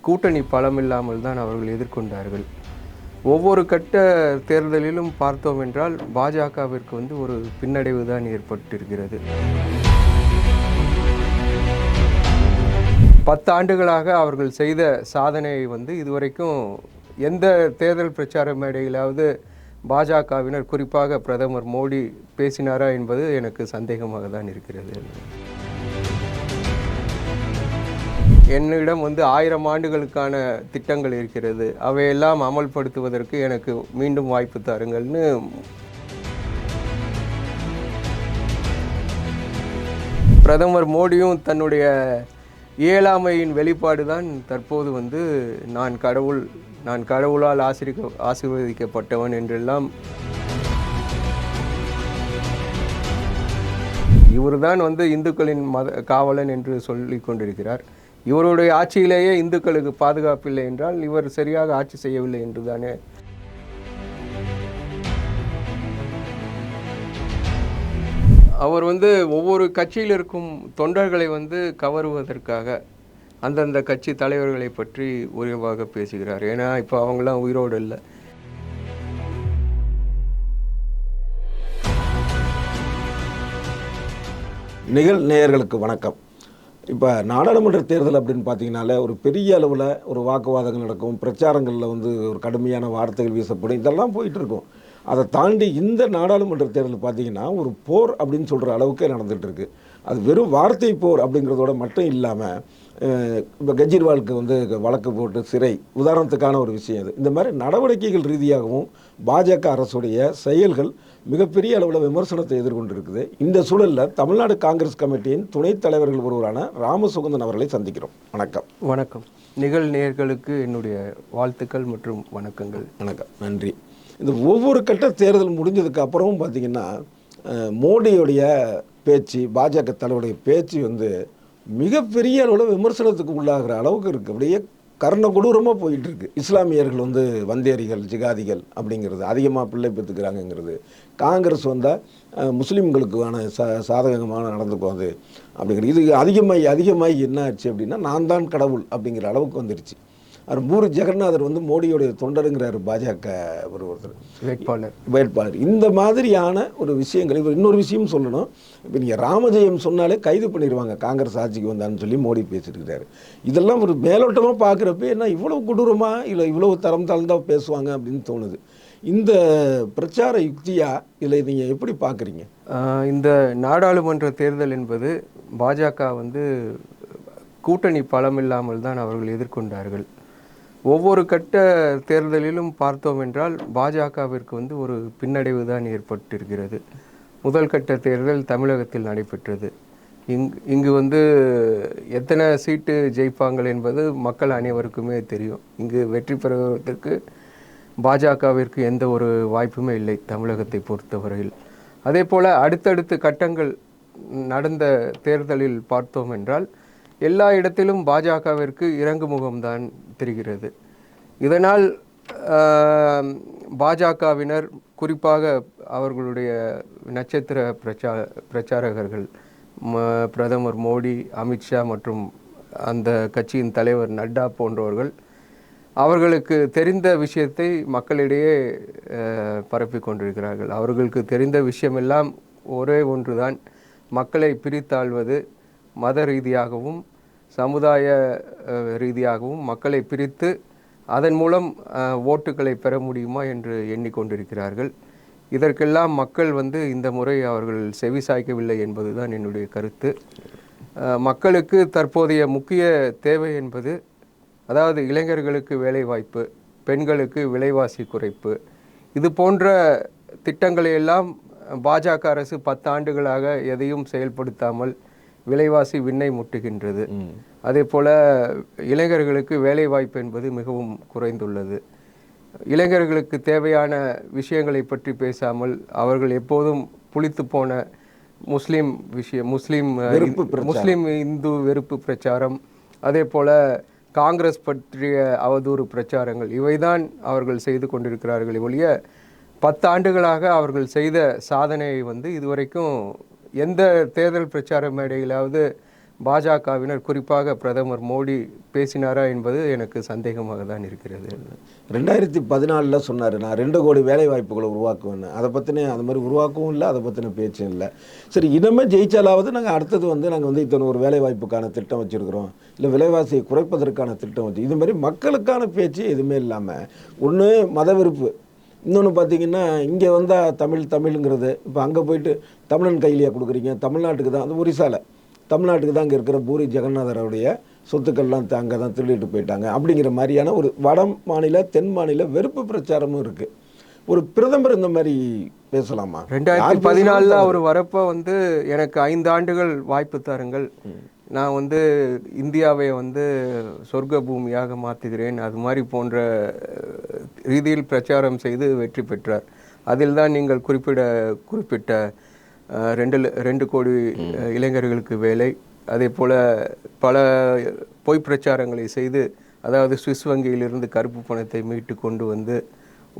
கூட்டணி பலமில்லாமல் தான் அவர்கள் எதிர்கொண்டார்கள். ஒவ்வொரு கட்ட தேர்தலிலும் பார்த்தோம் என்றால் பாஜகவிற்கு ஒரு பின்னடைவு தான் ஏற்பட்டிருக்கிறது. 10 ஆண்டுகளாக அவர்கள் செய்த சாதனையை இதுவரைக்கும் எந்த தேர்தல் பிரச்சார மேடையிலாவது பாஜகவினர், குறிப்பாக பிரதமர் மோடி பேசினாரா என்பது எனக்கு சந்தேகமாக தான் இருக்கிறது. என்னிடம் 1000 ஆண்டுகளுக்கான திட்டங்கள் இருக்கிறது, அவையெல்லாம் அமல்படுத்துவதற்கு எனக்கு மீண்டும் வாய்ப்பு தாருங்கள்னு பிரதமர் மோடியும் தன்னுடைய இயலாமையின் வெளிப்பாடு தான் தற்போது நான் கடவுளால் ஆசீர்வதிக்கப்பட்டவன் என்றெல்லாம் இவர்தான் இந்துக்களின் காவலன் என்று சொல்லி கொண்டிருக்கிறார். இவருடைய ஆட்சியிலேயே இந்துக்களுக்கு பாதுகாப்பில்லை என்றால் இவர் சரியாக ஆட்சி செய்யவில்லை என்று தானே. அவர் ஒவ்வொரு கட்சியில் இருக்கும் தொண்டர்களை கவருவதற்காக அந்தந்த கட்சி தலைவர்களை பற்றி உயர்வாக பேசுகிறார். ஏன்னா இப்போ அவங்களாம் உயிரோடு இல்லை. நேயர்களுக்கு வணக்கம். இப்போ நாடாளுமன்ற தேர்தல் அப்படின்னு பார்த்தீங்கன்னாலே ஒரு பெரிய அளவில் ஒரு வாக்குவாதங்கள் நடக்கும், பிரச்சாரங்களில் ஒரு கடுமையான வார்த்தைகள் வீசப்படும், இதெல்லாம் போயிட்டுருக்கும். அதை தாண்டி இந்த நாடாளுமன்ற தேர்தல் பார்த்திங்கன்னா ஒரு போர் அப்படின்னு சொல்கிற அளவுக்கே நடந்துகிட்டு இருக்குது. அது வெறும் வார்த்தை போர் அப்படிங்கிறதோட மட்டும் இல்லாமல் இப்போ கெஜ்ரிவாலுக்கு வழக்கு போட்டு சிறை உதாரணத்துக்கான ஒரு விஷயம் அது. இந்த மாதிரி நடவடிக்கைகள் ரீதியாகவும் பாஜக அரசுடைய செயல்கள் மிகப்பெரிய அளவில் விமர்சனத்தை எதிர்கொண்டு இருக்குது. இந்த சூழலில் தமிழ்நாடு காங்கிரஸ் கமிட்டியின் துணைத் தலைவர்கள் ஒருவரான ராமசுகந்தன் அவர்களை சந்திக்கிறோம். வணக்கம். வணக்கம். நேயர்களுக்கு என்னுடைய வாழ்த்துக்கள் மற்றும் வணக்கங்கள். வணக்கம், நன்றி. இந்த ஒவ்வொரு கட்ட தேர்தல் முடிஞ்சதுக்கு அப்புறமும் பார்த்திங்கன்னா மோடியுடைய பேச்சு, பாஜக தலைவருடைய பேச்சு மிகப்பெரிய அளவில் விமர்சனத்துக்கு உள்ளாகிற அளவுக்கு இருக்குது. அப்படியே கர்ண கொடூரமாக போயிட்டுருக்கு. இஸ்லாமியர்கள் வந்தேரிகள், ஜிகாதிகள் அப்படிங்கிறது, அதிகமாக பிள்ளை பெற்றுக்கிறாங்கங்கிறது, காங்கிரஸ் முஸ்லீம்களுக்கான சாதகமான நடந்துக்குவாது அப்படிங்கிறது, இது அதிகமாகி என்ன ஆச்சு அப்படின்னா நான் தான் கடவுள் அப்படிங்கிற அளவுக்கு வந்துடுச்சு. அவர் பூரி ஜெகநாதர் மோடியோடைய தொண்டருங்கிறார், பாஜக ஒருத்தர் வேட்பாளர். இந்த மாதிரியான ஒரு விஷயங்கள். இவர் இன்னொரு விஷயம் சொல்லணும். இப்போ நீங்கள் ராமஜெயம் சொன்னாலே கைது பண்ணிடுவாங்க காங்கிரஸ் ஆட்சிக்கு வந்தான்னு சொல்லி மோடி பேசிட்டுருக்காரு. இதெல்லாம் ஒரு மேலோட்டமாக பார்க்குறப்ப என்ன இவ்வளோ கொடூரமாக இல்லை இவ்வளவு தரம் தாழ்ந்தா பேசுவாங்க அப்படின்னு தோணுது. இந்த பிரச்சார யுக்தியா இல்லை நீங்கள் எப்படி பார்க்குறீங்க? இந்த நாடாளுமன்ற தேர்தல் என்பது பாஜக கூட்டணி பலமில்லாமல் தான் அவர்கள் எதிர்கொண்டார்கள். ஒவ்வொரு கட்ட தேர்தலிலும் பார்த்தோம் என்றால் பாஜகவிற்கு ஒரு பின்னடைவு தான் ஏற்பட்டிருக்கிறது. முதல் கட்ட தேர்தல் தமிழகத்தில் நடைபெற்றது. இங்கு எத்தனை சீட்டு ஜெயிப்பாங்கள் என்பது மக்கள் அனைவருக்குமே தெரியும். இங்கு வெற்றி பெறுவதற்கு பாஜகவிற்கு எந்த ஒரு வாய்ப்புமே இல்லை தமிழகத்தை பொறுத்தவரையில். அதே போல் அடுத்தடுத்த கட்டங்கள் நடந்த தேர்தலில் பார்த்தோம் என்றால் எல்லா இடத்திலும் பாஜகவிற்கு இறங்கு முகம்தான் தெரிகிறது. இதனால் பாஜகவினர், குறிப்பாக அவர்களுடைய நட்சத்திர பிரச்சாரகர்கள் பிரதமர் மோடி, அமித்ஷா மற்றும் அந்த கட்சியின் தலைவர் நட்டா போன்றவர்கள் அவர்களுக்கு தெரிந்த விஷயத்தை மக்களிடையே பரப்பி கொண்டிருக்கிறார்கள். அவர்களுக்கு தெரிந்த விஷயமெல்லாம் ஒரே ஒன்றுதான், மக்களை பிரித்தாள்வது, மத ரீதியாகவும் சமுதாய ரீதியாகவும் மக்களை பிரித்து அதன் மூலம் ஓட்டுகளை பெற முடியுமா என்று எண்ணிக்கொண்டிருக்கிறார்கள். இதற்கெல்லாம் மக்கள் இந்த முறை அவர்கள் செவி சாய்க்கவில்லை என்பதுதான் என்னுடைய கருத்து. மக்களுக்கு தற்போதைய முக்கிய தேவை என்பது, அதாவது இளைஞர்களுக்கு வேலைவாய்ப்பு, பெண்களுக்கு விலைவாசி குறைப்பு, இது போன்ற திட்டங்களை எல்லாம் பாஜக அரசு 10 ஆண்டுகளாக எதையும் செயல்படுத்தாமல் விலைவாசி விண்ணை முட்டுகின்றது. அதே போல் இளைஞர்களுக்கு வேலைவாய்ப்பு என்பது மிகவும் குறைந்துள்ளது. இளைஞர்களுக்கு தேவையான விஷயங்களை பற்றி பேசாமல் அவர்கள் எப்போதும் புளித்து போன முஸ்லீம் இந்து வெறுப்பு பிரச்சாரம், அதே போல் காங்கிரஸ் பற்றிய அவதூறு பிரச்சாரங்கள், இவைதான் அவர்கள் செய்து கொண்டிருக்கிறார்கள். ஒழிய 10 ஆண்டுகளாக அவர்கள் செய்த சாதனையை இதுவரைக்கும் எந்த தேர்தல் பிரச்சார மேடையிலாவது பாஜகவினர் குறிப்பாக பிரதமர் மோடி பேசினாரா என்பது எனக்கு சந்தேகமாக தான் இருக்கிறது. 2014 சொன்னார், நான் 2 கோடி வேலை வாய்ப்புகளை உருவாக்குவேன்னு. அதை பற்றின அது மாதிரி உருவாக்கவும் இல்லை, அதை பற்றின பேச்சும் இல்லை. சரி, இனிமேல் ஜெயிச்சாலாவது நாங்கள் அடுத்தது நாங்கள் இத்தனை ஒரு வேலை வாய்ப்புக்கான திட்டம் வச்சுருக்கிறோம், இல்லை விலைவாசியை குறைப்பதற்கான திட்டம் வச்சு, இது மாதிரி மக்களுக்கான பேச்சு எதுவுமே இல்லாமல் ஒன்று மத வெறுப்பு, இன்னொன்று பார்த்தீங்கன்னா இங்கே வந்தால் தமிழுங்கிறது. இப்போ அங்கே போயிட்டு தமிழன் கையிலேயே கொடுக்குறீங்க, தமிழ்நாட்டுக்கு தான், அந்த ஒரிசால தமிழ்நாட்டுக்கு தான் அங்கே இருக்கிற பூரி ஜெகநாதருடைய சொத்துக்கள்லாம் அங்கே தான் திருடிட்டு போயிட்டாங்க அப்படிங்கிற மாதிரியான ஒரு வட மாநில தென் மாநில வெறுப்பு பிரச்சாரமும் இருக்குது. ஒரு பிரதமர் இந்த மாதிரி பேசலாமா? 2014 அவர் வரப்போ எனக்கு 5 ஆண்டுகள் வாய்ப்பு தாருங்கள், நான் இந்தியாவை சொர்க்க பூமியாக மாற்றுகிறேன், அது மாதிரி போன்ற ரீதியில் பிரச்சாரம் செய்து வெற்றி பெற்றார். அதில் தான் நீங்கள் குறிப்பிட்ட 2 கோடி இளைஞர்களுக்கு வேலை, அதே போல் பல பொய் பிரச்சாரங்களை செய்து, அதாவது சுவிஸ் வங்கியிலிருந்து கருப்பு பணத்தை மீட்டு கொண்டு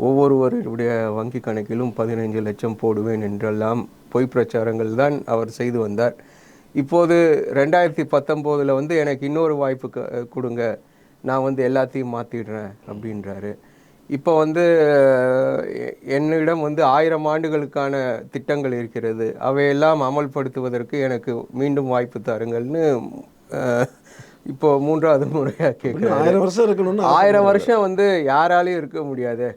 ஒவ்வொருவருடைய வங்கி கணக்கிலும் 15 லட்சம் போடுவேன் என்றெல்லாம் பொய் பிரச்சாரங்கள் தான் அவர் செய்து வந்தார். இப்போது 2019 எனக்கு இன்னொரு வாய்ப்பு கொடுங்க, நான் எல்லாத்தையும் மாற்றிடுறேன் அப்படின்றாரு. இப்போ என்னிடம் 1000 ஆண்டுகளுக்கான திட்டங்கள் இருக்கிறது, அவையெல்லாம் அமல்படுத்துவதற்கு எனக்கு மீண்டும் வாய்ப்பு தாருங்கள்னு இப்போ 3வது முறையாக கேட்குறேன். 1000 வருஷம் இருக்கணும்னு 1000 வருஷம் யாராலையும் இருக்க முடியாது.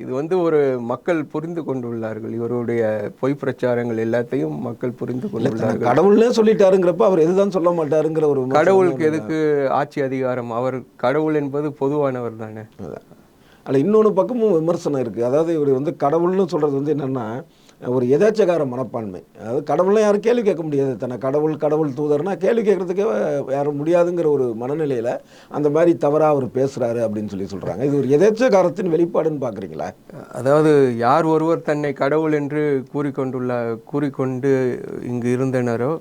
இது ஒரு மக்கள் புரிந்து கொண்டுள்ளார்கள், இவருடைய பொய் பிரச்சாரங்கள் எல்லாத்தையும் மக்கள் புரிந்து கொண்டுள்ளார்கள். கடவுள்னே சொல்லிட்டாருங்கிறப்ப அவர் எதுதான் சொல்ல மாட்டாருங்கிற ஒரு கடவுளுக்கு எதுக்கு ஆட்சி அதிகாரம்? அவர் கடவுள் என்பது பொதுவானவர் தானே. அதில் இன்னொன்று பக்கமும் விமர்சனம் இருக்குது. அதாவது இவர் கடவுள்னு சொல்கிறது என்னென்னா ஒரு எதாச்சகார மனப்பான்மை. அதாவது கடவுள்லாம் யாரும் கேள்வி கேட்க முடியாது, தன்னை கடவுள் தூதர்னா கேள்வி கேட்குறதுக்கே யாரும் முடியாதுங்கிற ஒரு மனநிலையில் அந்த மாதிரி தவறாக அவர் பேசுகிறாரு அப்படின்னு சொல்கிறாங்க. இது ஒரு எதாச்சகாரத்தின் வெளிப்பாடுன்னு பார்க்குறீங்களா? அதாவது யார் ஒருவர் தன்னை கடவுள் என்று கூறிக்கொண்டு இங்கு இருந்தனரோ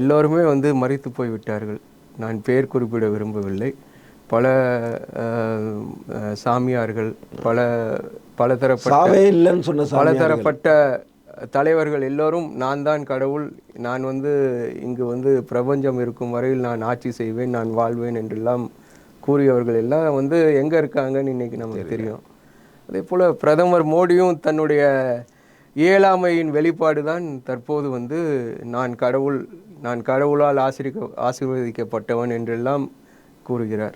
எல்லோருமே மரித்து போய்விட்டார்கள். நான் பெயர் குறிப்பிட விரும்பவில்லை. பல சாமியார்கள், பலதரப்பட்ட தலைவர்கள் எல்லோரும் நான் தான் கடவுள், நான் இங்கு பிரபஞ்சம் இருக்கும் வரையில் நான் ஆட்சி செய்வேன், நான் வாழ்வேன் என்றெல்லாம் கூறியவர்கள் எல்லாம் எங்கே இருக்காங்கன்னு இன்றைக்கி நமக்கு தெரியும். அதே போல் பிரதமர் மோடியும் தன்னுடைய இயலாமையின் வெளிப்பாடு தான் தற்போது நான் கடவுளால் ஆசீர்வதிக்கப்பட்டவன் என்றெல்லாம் கூறுகிறார்.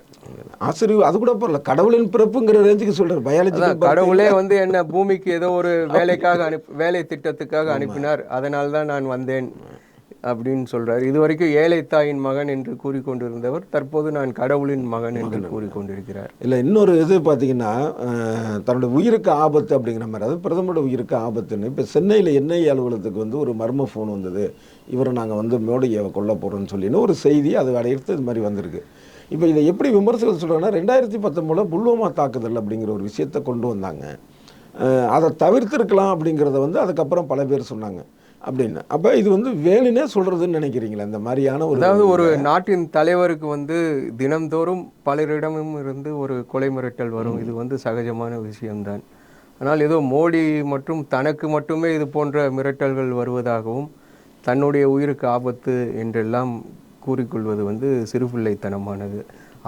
அது கூட பரவாயில்ல, கடவுளின் பிறப்புங்கிற ரேஞ்சுக்கு சொல்றார். பயாலஜி கடவுளே என்ன பூமிக்கு ஏதோ ஒரு வேலை திட்டத்துக்காக அனுப்பினார், அதனால் தான் நான் வந்தேன் அப்படின்னு சொல்றார். இதுவரைக்கும் ஏழை தாயின் மகன் என்று கூறிக்கொண்டிருந்தவர் தற்போது நான் கடவுளின் மகன் என்று கூறிக்கொண்டிருக்கிறார். இல்லை, இன்னொரு இது பார்த்தீங்கன்னா தன்னோட உயிருக்கு ஆபத்து அப்படிங்கிற மாதிரி, அதாவது பிரதமரோட உயிருக்கு ஆபத்துன்னு இப்போ சென்னையில் என்ஐஏ அலுவலகத்துக்கு ஒரு மர்ம ஃபோன் வந்தது, இவரை நாங்கள் மோடியை கொல்ல போகிறோம்னு சொல்லின்னு ஒரு செய்தி அது அடையிறது இது மாதிரி வந்திருக்கு. இப்போ இதை எப்படி விமர்சனம் சொல்கிறாங்கன்னா 2019 புல்வாமா தாக்குதல் அப்படிங்கிற ஒரு விஷயத்தை கொண்டு வந்தாங்க, அதை தவிர்த்திருக்கலாம் அப்படிங்கிறத அதுக்கப்புறம் பல பேர் சொன்னாங்க அப்படின்னு. அப்போ இது வேணுனே சொல்கிறதுன்னு நினைக்கிறீங்களா? இந்த மாதிரியான அதாவது ஒரு நாட்டின் தலைவருக்கு தினந்தோறும் பலரிடமும் இருந்து ஒரு கொலை மிரட்டல் வரும், இது சகஜமான விஷயம்தான். ஆனால் ஏதோ மோடி மற்றும் தனக்கு மட்டுமே இது போன்ற மிரட்டல்கள் வருவதாகவும் தன்னுடைய உயிருக்கு ஆபத்து என்றெல்லாம் கூறிக்கொள்வது சிறுபிள்ளைத்தனமானது.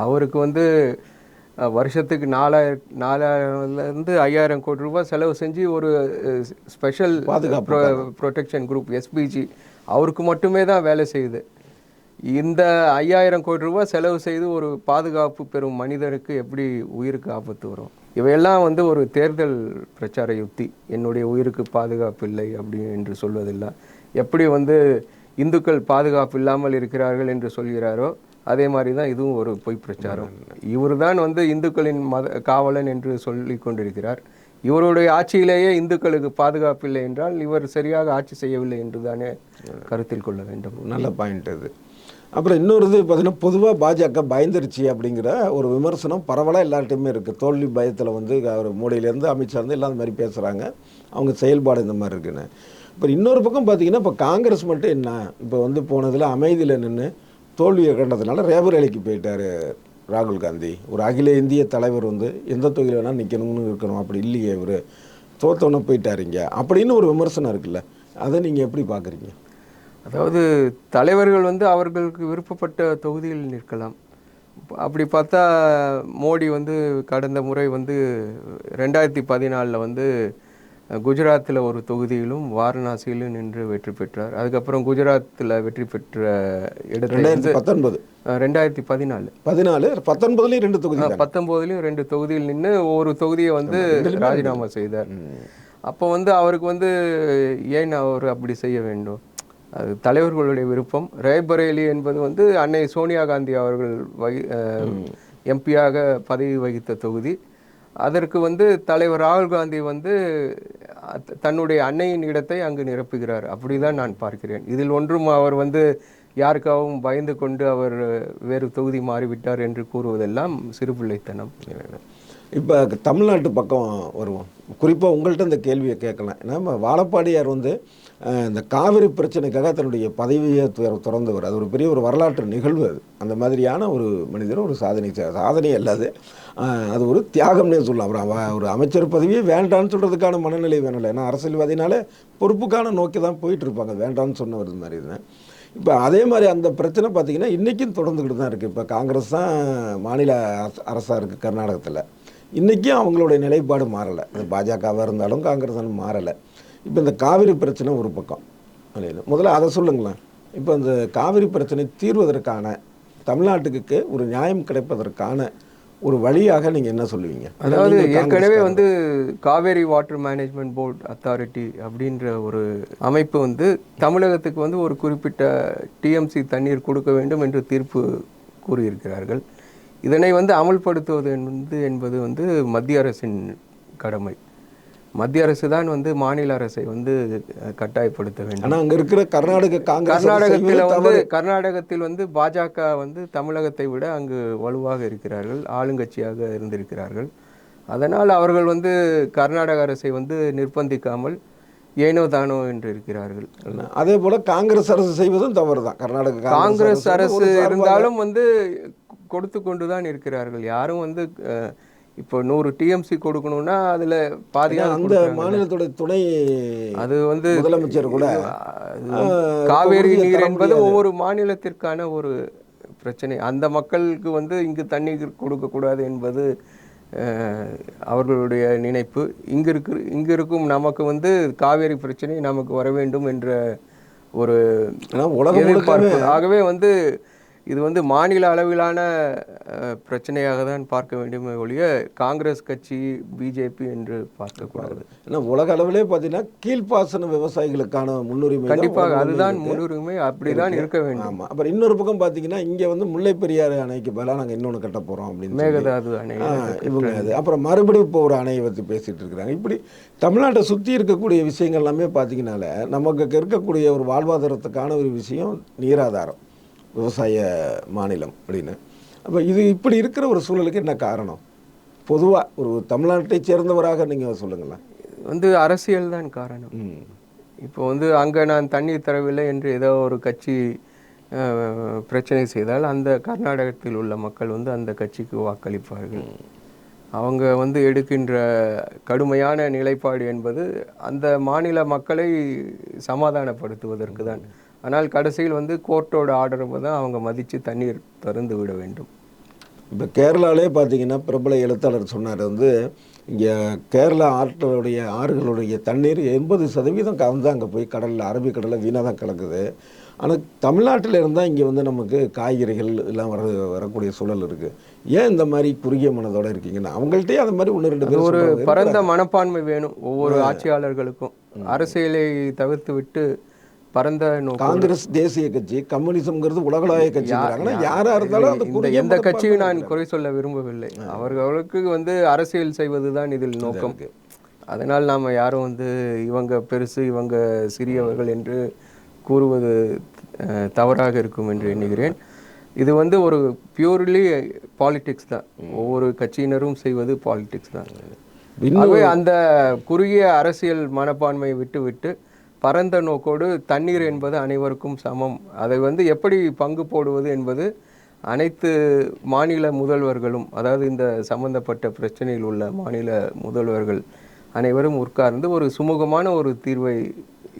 அவருக்கு வருஷத்துக்கு 4000 5000 கோடி ரூபாய் செலவு செஞ்சு ஒரு ஸ்பெஷல் ப்ரொடெக்ஷன் குரூப் எஸ்பிஜி அவருக்கு மட்டுமே தான் வேலை செய்யுது. இந்த 5000 கோடி ரூபாய் செலவு செய்து ஒரு பாதுகாப்பு பெறும் மனிதருக்கு எப்படி உயிருக்கு ஆபத்து வரும்? இவையெல்லாம் ஒரு தேர்தல் பிரச்சார யுக்தி. என்னுடைய உயிருக்கு பாதுகாப்பு இல்லை அப்படி என்று சொல்வதில்லை. எப்படி இந்துக்கள் பாதுகாப்பு இல்லாமல் இருக்கிறார்கள் என்று சொல்கிறாரோ அதே மாதிரி தான் இதுவும் ஒரு பொய் பிரச்சாரம். இவர் தான் இந்துக்களின் காவலன் என்று சொல்லி கொண்டிருக்கிறார். இவருடைய ஆட்சியிலேயே இந்துக்களுக்கு பாதுகாப்பு இல்லை என்றால் இவர் சரியாக ஆட்சி செய்யவில்லை என்று தானே கருத்தில் கொள்ள வேண்டும். நல்ல பாயிண்ட் அது. அப்புறம் இன்னொரு இது பார்த்தீங்கன்னா பொதுவாக பாஜக பயந்துருச்சு அப்படிங்கிற ஒரு விமர்சனம் பரவலாக எல்லார்ட்டையுமே இருக்குது. தோல்வி பயத்தில் அவர் மோடியிலேருந்து அமித்ஷா எல்லாம் இந்த மாதிரி பேசுகிறாங்க, அவங்க செயல்பாடு இந்த மாதிரி இருக்குன்னு. இப்போ இன்னொரு பக்கம் பார்த்தீங்கன்னா இப்போ காங்கிரஸ் மட்டும் என்ன இப்போ போனதில் அமைதியில் நின்று தோல்வியை கண்டதுனால ரேபரேலிக்கு போயிட்டார் ராகுல் காந்தி. ஒரு அகில இந்திய தலைவர் எந்த தொகுதியில் வேணால் நிற்கணும்னு இருக்கணும், அப்படி இல்லையே இவர் தோத்தவொன்னே போயிட்டாருங்க அப்படின்னு ஒரு விமர்சனம் இருக்குல்ல, அதை நீங்கள் எப்படி பார்க்குறீங்க? அதாவது தலைவர்கள் வந்து அவர்களுக்கு விருப்பப்பட்ட தொகுதியில் நிற்கலாம். அப்படி பார்த்தா மோடி வந்து கடந்த முறை வந்து 2014 வந்து குஜராத்தில் ஒரு தொகுதியிலும் வாரணாசியிலும் நின்று வெற்றி பெற்றார். அதுக்கப்புறம் குஜராத்தில் வெற்றி பெற்ற இடத்துல 2019 2014 19 2 தொகுதி 19லையும் 2 தொகுதியில் நின்று ஒரு தொகுதியை வந்து ராஜினாமா செய்தார். அப்போ வந்து அவருக்கு வந்து ஏன் அவர் அப்படி செய்ய வேண்டும்? அது தலைவர்களுடைய விருப்பம். ரேபரேலி என்பது வந்து அன்னை சோனியா காந்தி அவர்கள் எம்பியாக பதவி வகித்த தொகுதி. அதற்கு வந்து தலைவர் ராகுல் காந்தி வந்து தன்னுடைய அன்னையின் இடத்தை அங்கு நிரப்புகிறார். அப்படிதான் நான் பார்க்கிறேன். இதில் ஒன்றும் அவர் வந்து யாருக்காகவும் பயந்து கொண்டு அவர் வேறு தொகுதி மாறிவிட்டார் என்று கூறுவதெல்லாம் சிறுபிள்ளைத்தனம். இப்போ தமிழ்நாட்டு பக்கம் வருவோம். குறிப்பாக உங்கள்கிட்ட இந்த கேள்வியை கேட்கலாம். ஏன்னா வாழப்பாடியார் வந்து இந்த காவிரி பிரச்சனைக்காக தன்னுடைய பதவியை திறந்தவர். அது ஒரு பெரிய ஒரு வரலாற்று நிகழ்வு. அது அந்த மாதிரியான ஒரு மனிதர் ஒரு சாதனை அல்லாது அது ஒரு தியாகம்னே சொல்லலாம். அவர் ஒரு அமைச்சர் பதவியே வேண்டான்னு சொல்கிறதுக்கான மனநிலை வேணலை. ஏன்னா அரசியல்வாதினாலே பொறுப்புக்கான நோக்கி தான் போயிட்டு இருப்பாங்க. வேண்டான்னு சொன்னவர் மாதிரி தான். இப்போ அதே மாதிரி அந்த பிரச்சனை பார்த்திங்கன்னா இன்றைக்கும் தொடர்ந்துக்கிட்டு தான் இருக்குது. இப்போ காங்கிரஸ் தான் மாநில அரசாக இருக்குது கர்நாடகத்தில். இன்றைக்கும் அவங்களுடைய நிலைப்பாடு மாறலை. அது பாஜகவாக இருந்தாலும் காங்கிரஸ் மாறலை. இப்போ இந்த காவிரி பிரச்சனை ஒரு பக்கம் முதல்ல அதை சொல்லுங்களேன். இப்போ இந்த காவிரி பிரச்சனை தீர்வதற்கான தமிழ்நாட்டுக்கு ஒரு நியாயம் கிடைப்பதற்கான ஒரு வழியாக நீங்கள் என்ன சொல்லுவீங்க? அதாவது ஏற்கனவே வந்து Kaveri water management board authority அப்படின்ற ஒரு அமைப்பு வந்து தமிழகத்துக்கு வந்து ஒரு குறிப்பிட்ட டிஎம்சி தண்ணீர் கொடுக்க வேண்டும் என்று தீர்ப்பு கூறியிருக்கிறார்கள். இதனை வந்து அமல்படுத்துவது என்பது வந்து மத்திய அரசின் கடமை. மத்திய அரசு தான் வந்து மாநில அரசை வந்து கட்டாயப்படுத்த வேண்டும். ஆனால் அங்கே இருக்கிற கர்நாடகத்தில் வந்து பாஜக வந்து தமிழகத்தை விட அங்கு வலுவாக இருக்கிறார்கள், ஆளுங்கட்சியாக இருந்திருக்கிறார்கள். அதனால் அவர்கள் வந்து கர்நாடக அரசை வந்து நிர்பந்திக்காமல் ஏனோ தானோ என்று இருக்கிறார்கள். அதே போல காங்கிரஸ் அரசு செய்வதும் தவறு தான். காங்கிரஸ் அரசு இருந்தாலும் வந்து கொடுத்து கொண்டு தான் இருக்கிறார்கள். யாரும் வந்து இப்போ 100 டிஎம்சி கொடுக்கணும்னா அதில் பாதியாக அந்த மாநிலத்தோட துணை அது வந்து முதலமைச்சர் கூட காவேரி நீர் என்பது ஒவ்வொரு மாநிலத்திற்கான ஒரு பிரச்சனை. அந்த மக்களுக்கு வந்து இங்கு தண்ணீர் கொடுக்கக்கூடாது என்பது அவர்களுடைய நினைப்பு. இங்கு இருக்கும் நமக்கு வந்து காவேரி பிரச்சனை நமக்கு வர வேண்டும் என்ற ஒரு எதிர்பார்ப்பு. ஆகவே வந்து இது வந்து மாநில அளவிலான பிரச்சனையாக தான் பார்க்க வேண்டுமே ஒழிய காங்கிரஸ் கட்சி பிஜேபி என்று பார்க்கக்கூடாது. ஏன்னா உலக அளவிலே பார்த்தீங்கன்னா கீழ்ப்பாசன விவசாயிகளுக்கான முன்னுரிமை கண்டிப்பாக அதுதான் முன்னுரிமை, அப்படிதான் இருக்க வேண்டும். ஆமாம். அப்புறம் இன்னொரு பக்கம் பார்த்தீங்கன்னா இங்கே வந்து முல்லை பெரியாறு அணைக்கு பதிலாக நாங்கள் இன்னொன்று கட்ட போகிறோம் அப்படின்னு மேகதாது அணை இவங்க அது அப்புறம் மறுபடியும் இப்போ ஒரு அணையை பற்றி பேசிகிட்டு இருக்கிறாங்க. இப்படி தமிழ்நாட்டை சுற்றி இருக்கக்கூடிய விஷயங்கள் எல்லாமே பார்த்தீங்கன்னால நமக்கு இருக்கக்கூடிய ஒரு வாழ்வாதாரத்துக்கான ஒரு விஷயம் நீராதாரம், விவசாய மாநிலம் அப்படின்னு. அப்போ இது இப்படி இருக்கிற ஒரு சூழலுக்கு என்ன காரணம்? பொதுவாக ஒரு தமிழ்நாட்டை சேர்ந்தவராக நீங்கள் சொல்லுங்களேன். வந்து அரசியல் தான் காரணம். இப்போ வந்து அங்கே நான் தண்ணீர் தரவில்லை என்று ஏதோ ஒரு கட்சி பிரச்சனை செய்தால் அந்த கர்நாடகத்தில் உள்ள மக்கள் வந்து அந்த கட்சிக்கு வாக்களிப்பார்கள். அவங்க வந்து எடுக்கின்ற கடுமையான நிலைப்பாடு என்பது அந்த மாநில மக்களை சமாதானப்படுத்துவதற்கு தான். ஆனால் கடைசியில் வந்து கோர்ட்டோட ஆர்டர் தான் அவங்க மதித்து தண்ணீர் திறந்து விட வேண்டும். இப்போ கேரளாவிலே பார்த்தீங்கன்னா பிரபல எழுத்தாளர் சொன்னார் வந்து இங்கே கேரளா ஆறுகளுடைய தண்ணீர் 80% கலந்து அங்கே போய் கடலில் அரபிக்கடலில் வீணாக தான் கலக்குது. ஆனால் தமிழ்நாட்டில் இருந்தால் இங்கே வந்து நமக்கு காய்கறிகள் எல்லாம் வரக்கூடிய சூழல் இருக்குது. ஏன் இந்த மாதிரி குறுகிய மனதோடு இருக்கீங்கன்னா அவங்கள்ட்டே அந்த மாதிரி 1-2 பேர் ஒரு பரந்த மனப்பான்மை வேணும் ஒவ்வொரு ஆட்சியாளர்களுக்கும். அரசியலை தவிர்த்து விட்டு பரந்த காங்கிரஸ் தேசிய கட்சி, கம்யூனிசம்ங்கிறது உலகளாவிய கட்சி. யாரா இருந்தாலும் எந்த கட்சியும் நான் குறை சொல்ல விரும்பவில்லை. அவர்களுக்கு வந்து அரசியல் செய்வதுதான் இதில் நோக்கம். அதனால் நாம் யாரும் வந்து இவங்க பெருசு இவங்க சிறியவர்கள் என்று கூறுவது தவறாக இருக்கும் என்று எண்ணுகிறேன். இது வந்து ஒரு பியூர்லி பாலிடிக்ஸ் தான். ஒவ்வொரு கட்சியினரும் செய்வது பாலிடிக்ஸ் தான். ஆகவே அந்த குறுகிய அரசியல் மனப்பான்மையை விட்டு பரந்த நோக்கோடு தண்ணீர் என்பது அனைவருக்கும் சமம், அதை வந்து எப்படி பங்கு போடுவது என்பது அனைத்து மாநில முதல்வர்களும், அதாவது இந்த சம்பந்தப்பட்ட பிரச்சனையில் உள்ள மாநில முதல்வர்கள் அனைவரும் உட்கார்ந்து ஒரு சுமூகமான ஒரு தீர்வை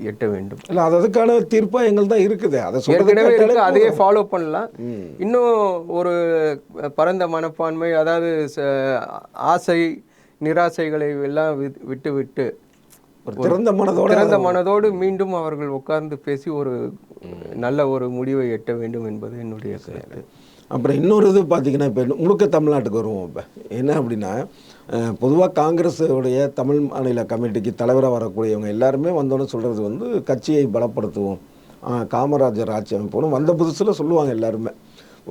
எட்ட வேண்டும். இல்லை அதுக்கான தீர்ப்பாயங்கள் தான் இருக்குது, அதை ஏற்கனவே இருக்கு, அதையே ஃபாலோ பண்ணலாம். இன்னும் ஒரு பரந்த மனப்பான்மை, அதாவது ஆசை நிராசைகளை எல்லாம் விட்டு விட்டு ஒரு திறந்த மனதோடு மீண்டும் அவர்கள் உட்கார்ந்து பேசி ஒரு நல்ல ஒரு முடிவை எட்ட வேண்டும் என்பது என்னுடைய கருத்து. அப்புறம் இன்னொரு இது பார்த்தீங்கன்னா, இப்போ முழுக்க தமிழ்நாட்டுக்கு வருவோம். இப்போ என்ன அப்படின்னா, பொதுவாக காங்கிரஸுடைய தமிழ் மாநில கமிட்டிக்கு தலைவராக வரக்கூடியவங்க எல்லாருமே வந்தோன்னு சொல்கிறது வந்து கட்சியை பலப்படுத்துவோம், காமராஜர் ஆட்சி அமைப்போம் வந்த புதுசில் சொல்லுவாங்க எல்லாருமே.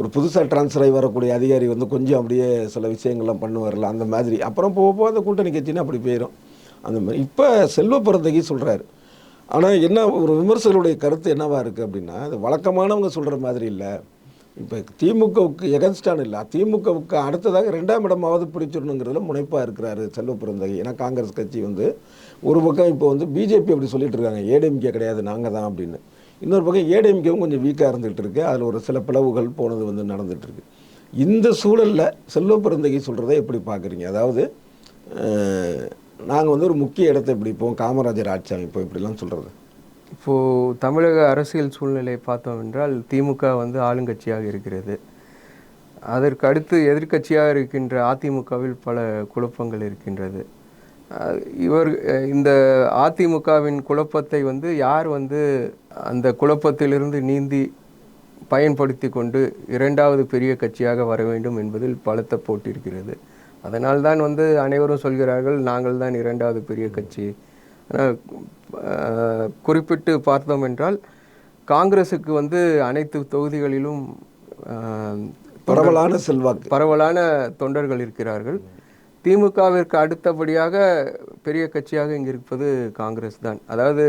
ஒரு புதுசாக டிரான்ஸ்ஃபர் ஆகி வரக்கூடிய அதிகாரி வந்து கொஞ்சம் அப்படியே சில விஷயங்கள்லாம் பண்ணுவார்ல அந்த மாதிரி. அப்புறம் போக போக அந்த கூட்டணி கட்சின்னா அப்படி போயிடும் அந்த மாதிரி. இப்போ செல்வ பிறந்தகி சொல்கிறாரு. ஆனால் என்ன ஒரு விமர்சகருடைய கருத்து என்னவா இருக்குது அப்படின்னா, அது வழக்கமானவங்க சொல்கிற மாதிரி இல்லை. இப்போ திமுகவுக்கு எகன்ஸ்டான இல்லை, திமுகவுக்கு அடுத்ததாக 2ஆம் இடமாவது பிடிச்சிடணுங்கிறதுல முனைப்பாக இருக்கிறாரு செல்வ பிறந்தகை. ஏன்னா காங்கிரஸ் கட்சி வந்து ஒரு பக்கம் இப்போ வந்து பிஜேபி அப்படி சொல்லிட்டு இருக்காங்க, ஏடிஎம்கே கிடையாது நாங்கள் தான் அப்படின்னு. இன்னொரு பக்கம் ஏடிஎம்கேவும் கொஞ்சம் வீக்காக இருந்துகிட்டு இருக்கு, அதில் ஒரு சில பிளவுகள் போனது வந்து நடந்துகிட்ருக்கு. இந்த சூழலில் செல்வ பிறந்தகை சொல்கிறத எப்படி பார்க்குறீங்க? அதாவது நாங்கள் வந்து ஒரு முக்கிய இடத்தை பிடிப்போம், காமராஜர் ஆட்சி அமைப்போம் இப்படிலாம் சொல்கிறது. இப்போது தமிழக அரசியல் சூழ்நிலை பார்த்தோம் என்றால் திமுக வந்து ஆளுங்கட்சியாக இருக்கிறது. அதற்கு அடுத்து எதிர்க்கட்சியாக இருக்கின்ற அதிமுகவில் பல குழப்பங்கள் இருக்கின்றது. இந்த அதிமுகவின் குழப்பத்தை வந்து யார் வந்து அந்த குழப்பத்திலிருந்து நீந்தி பயன்படுத்தி கொண்டு 2வது பெரிய கட்சியாக வர வேண்டும் என்பதில் பலத்த போட்டிருக்கிறது. அதனால்தான் வந்து அனைவரும் சொல்கிறார்கள் நாங்கள் தான் 2வது பெரிய கட்சி. குறிப்பிட்டு பார்த்தோம் என்றால் காங்கிரஸுக்கு வந்து அனைத்து தொகுதிகளிலும் பரவலான தொண்டர்கள் இருக்கிறார்கள். திமுகவிற்கு அடுத்தபடியாக பெரிய கட்சியாக இங்கே இருப்பது காங்கிரஸ் தான். அதாவது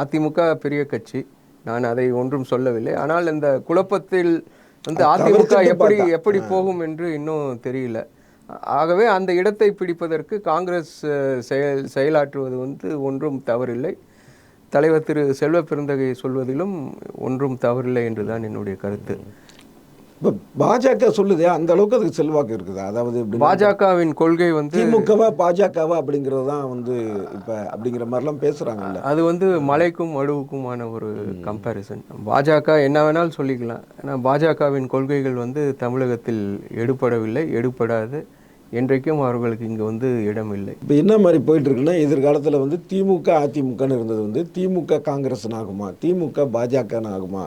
அதிமுக பெரிய கட்சி, நான் அதை ஒன்றும் சொல்லவில்லை. ஆனால் இந்த குழப்பத்தில் வந்து அதிமுக எப்படி போகும் என்று இன்னும் தெரியல. ஆகவே அந்த இடத்தை பிடிப்பதற்கு காங்கிரஸ் செயலாற்றுவது வந்து ஒன்றும் தவறில்லை. தலைவர் திரு செல்வ பெருந்தகை சொல்வதிலும் ஒன்றும் தவறில்லை என்றுதான் என்னுடைய கருத்து. இப்போ பாஜக சொல்லுதே அந்த அளவுக்கு அதுக்கு செல்வாக்கு இருக்குது. அதாவது பாஜகவின் கொள்கை வந்து திமுகவா பாஜகவா அப்படிங்கிறது தான் வந்து இப்போ அப்படிங்கிற மாதிரிலாம் பேசுகிறாங்கல்ல. அது வந்து மலைக்கும் மடுவுக்குமான ஒரு கம்பேரிசன். பாஜக என்ன வேணாலும் சொல்லிக்கலாம். ஆனால் பாஜகவின் கொள்கைகள் வந்து தமிழகத்தில் எடுபடவில்லை, எடுபடாது. என்றைக்கும் அவர்களுக்கு இங்கே வந்து இடம் இல்லை. இப்போ என்ன மாதிரி போயிட்டுருக்குன்னா, எதிர்காலத்தில் வந்து திமுக அதிமுகன்னு இருந்தது வந்து திமுக காங்கிரஸ்னு ஆகுமா, திமுக பாஜகன்னு ஆகுமா,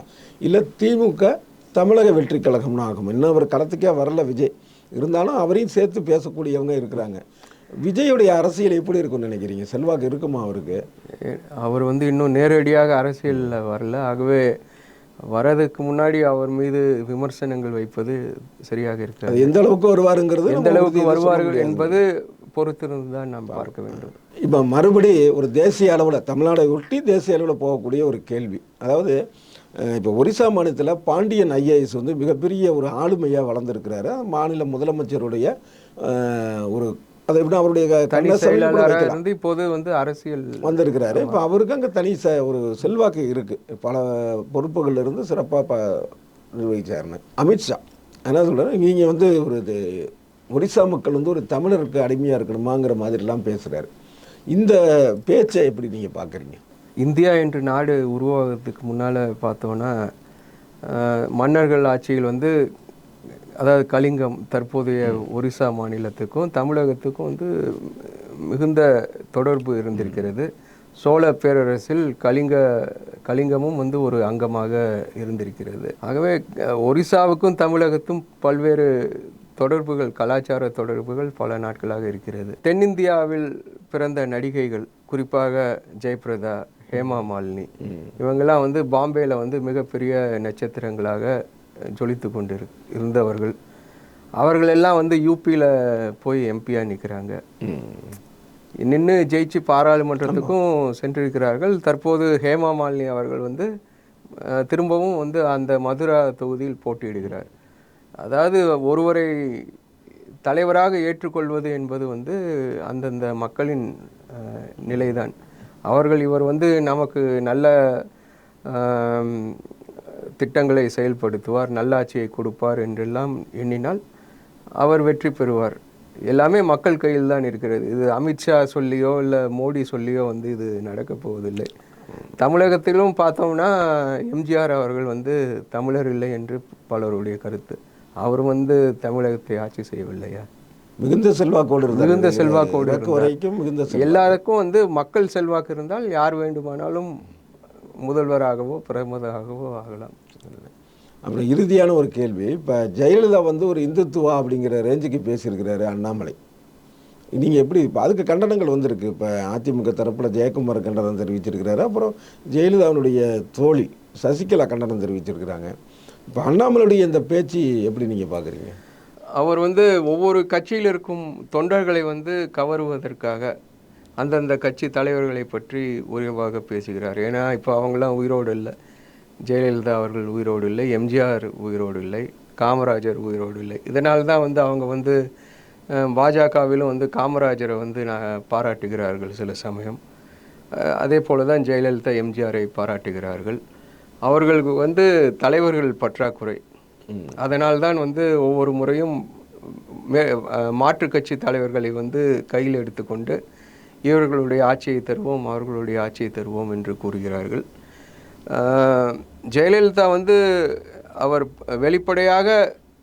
இல்லை திமுக தமிழக வெற்றி கழகம்னு ஆகுமா? இன்னும் அவர் களத்துக்கே வரல விஜய். இருந்தாலும் அவரையும் சேர்த்து பேசக்கூடியவங்க இருக்கிறாங்க. விஜயுடைய அரசியல் எப்படி இருக்கும்னு நினைக்கிறீங்க? செல்வாக்கு இருக்குமா அவருக்கு? அவர் வந்து இன்னும் நேரடியாக அரசியலில் வரல. ஆகவே வரதுக்கு முன்னாடி அவர் மீது விமர்சனங்கள் வைப்பது சரியாக இருக்காது. எந்த அளவுக்கு வருவாருங்கிறது, எந்த அளவுக்கு வருவார்கள் என்பது பொறுத்திருந்து தான் நாம் பார்க்க வேண்டும். இப்போ மறுபடி ஒரு தேசிய அளவில், தமிழ்நாடை ஒட்டி தேசிய அளவில் போகக்கூடிய ஒரு கேள்வி. அதாவது இப்போ ஒரிசா மாநிலத்தில் பாண்டியன் ஐஏஎஸ் வந்து மிகப்பெரிய ஒரு ஆளுமையாக வளர்ந்துருக்கிறாரு. மாநில முதலமைச்சருடைய ஒரு அதை எப்படி அவருடைய தனி செயலாளராக இருந்து இப்போது வந்து அரசியல் வந்திருக்கிறாரு. இப்போ அவருக்கு அங்கே தனி ஒரு செல்வாக்கு இருக்குது, பல பொறுப்புகள் இருந்து சிறப்பாக நிர்வகிச்சாருன்னு. அமித்ஷா என்ன சொல்கிறாரு, நீங்கள் வந்து ஒரு ஒரிசா மக்கள் வந்து ஒரு தமிழருக்கு அடிமையாக இருக்கணுமாங்கிற மாதிரிலாம் பேசுகிறாரு. இந்த பேச்சை எப்படி நீங்கள் பார்க்குறீங்க? இந்தியா என்று நாடு உருவாகிறதுக்கு முன்னால் பார்த்தோன்னா மன்னர்கள் ஆட்சிகள் வந்து, அதாவது கலிங்கம் தற்போதைய ஒரிசா மாநிலத்துக்கும் தமிழகத்துக்கும் வந்து மிகுந்த தொடர்பு இருந்திருக்கிறது. சோழ பேரரசில் கலிங்கமும் வந்து ஒரு அங்கமாக இருந்திருக்கிறது. ஆகவே ஒரிசாவுக்கும் தமிழகத்தும் பல்வேறு தொடர்புகள், கலாச்சார தொடர்புகள் பல நாட்களாக இருக்கிறது. தென்னிந்தியாவில் பிறந்த நடிகைகள், குறிப்பாக ஜெயபிரதா, ஹேமா மாலினி, இவங்கெல்லாம் வந்து பாம்பேயில் வந்து மிகப்பெரிய நட்சத்திரங்களாக ஜொலித்து கொண்டு இருந்தவர்கள். அவர்களெல்லாம் வந்து யூபியில் போய் எம்பியாக நிற்கிறாங்க, நின்று ஜெயிச்சு பாராளுமன்றத்துக்கும் சென்றிருக்கிறார்கள். தற்போது ஹேமா மாலினி அவர்கள் வந்து திரும்பவும் வந்து அந்த மதுரா தொகுதியில் போட்டியிடுகிறார். அதாவது ஒருவரை தலைவராக ஏற்றுக்கொள்வது என்பது வந்து அந்தந்த மக்களின் நிலைதான். இவர் வந்து நமக்கு நல்ல திட்டங்களை செயல்படுத்துவார், நல்லாட்சியை கொடுப்பார் என்றெல்லாம் எண்ணினால் அவர் வெற்றி பெறுவார். எல்லாமே மக்கள் கையில் தான் இருக்கிறது. இது அமித்ஷா சொல்லியோ இல்லை மோடி சொல்லியோ வந்து இது நடக்கப் போவதில்லை. தமிழகத்திலும் பார்த்தோம்னா எம்ஜிஆர் அவர்கள் வந்து தமிழர் இல்லை என்று பலருடைய கருத்து. அவர் வந்து தமிழகத்தை ஆட்சி செய்யவில்லையா? மிகுந்த செல்வாக்கோடு இருந்தார். மிகுந்த செல்வாக்கோடு வரைக்கும் மிகுந்த எல்லாருக்கும் வந்து மக்கள் செல்வாக்கு இருந்தால் யார் வேண்டுமானாலும் முதல்வராகவோ பிரதமராகவோ ஆகலாம். அப்புறம் இறுதியான ஒரு கேள்வி, இப்போ ஜெயலலிதா வந்து ஒரு இந்துத்துவா அப்படிங்கிற ரேஞ்சுக்கு பேசியிருக்கிறாரு அண்ணாமலை. நீங்கள் எப்படி இப்போ அதுக்கு கண்டனங்கள் வந்திருக்கு. இப்போ அதிமுக தரப்பில் ஜெயக்குமார் கண்டனம் தெரிவிச்சிருக்கிறாரு, அப்புறம் ஜெயலலிதாவுடைய தோழி சசிகலா கண்டனம் தெரிவிச்சிருக்கிறாங்க. இப்போ அண்ணாமலையுடைய இந்த பேச்சு எப்படி நீங்கள் பார்க்குறீங்க? அவர் வந்து ஒவ்வொரு கட்சியில் இருக்கும் தொண்டர்களை வந்து கவருவதற்காக அந்தந்த கட்சி தலைவர்களை பற்றி உயர்வாக பேசுகிறார். ஏன்னா இப்போ அவங்களாம் உயிரோடு இல்லை. ஜெயலலிதா அவர்கள் உயிரோடு இல்லை, எம்ஜிஆர் உயிரோடு இல்லை, காமராஜர் உயிரோடு இல்லை. இதனால் தான் வந்து அவங்க வந்து பாஜகவிலும் வந்து காமராஜரை வந்து பாராட்டுகிறார்கள் சில சமயம். அதே போல தான் ஜெயலலிதா எம்ஜிஆரை பாராட்டுகிறார்கள். அவர்களுக்கு வந்து தலைவர்கள் பற்றாக்குறை. அதனால்தான் வந்து ஒவ்வொரு முறையும் மாற்று கட்சி தலைவர்களை வந்து கையில் எடுத்துக்கொண்டு இவர்களுடைய ஆட்சியை தருவோம், அவர்களுடைய ஆட்சியை தருவோம் என்று கூறுகிறார்கள். ஜெயலலிதா வந்து அவர் வெளிப்படையாக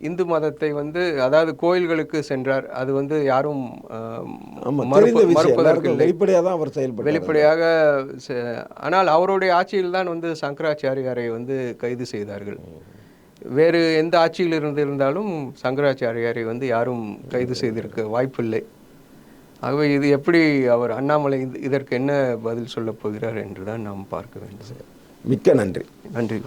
இந்து மதத்தை வந்து, அதாவது கோயில்களுக்கு சென்றார். அது வந்து யாரும் மறுப்பதற்கில்லை. வெளிப்படையாக. ஆனால் அவருடைய ஆட்சியில் தான் வந்து சங்கராச்சாரியாரை வந்து கைது செய்தார்கள். வேறு எந்த ஆட்சியில் இருந்தாலும் சங்கராச்சாரியாரை வந்து யாரும் கைது செய்திருக்க வாய்ப்பில்லை. ஆகவே இது எப்படி அவர் அண்ணாமலை இதற்கு என்ன பதில் சொல்லப் போகிறார் என்று தான் நாம் பார்க்க வேண்டும். மிக்க நன்றி. நன்றி.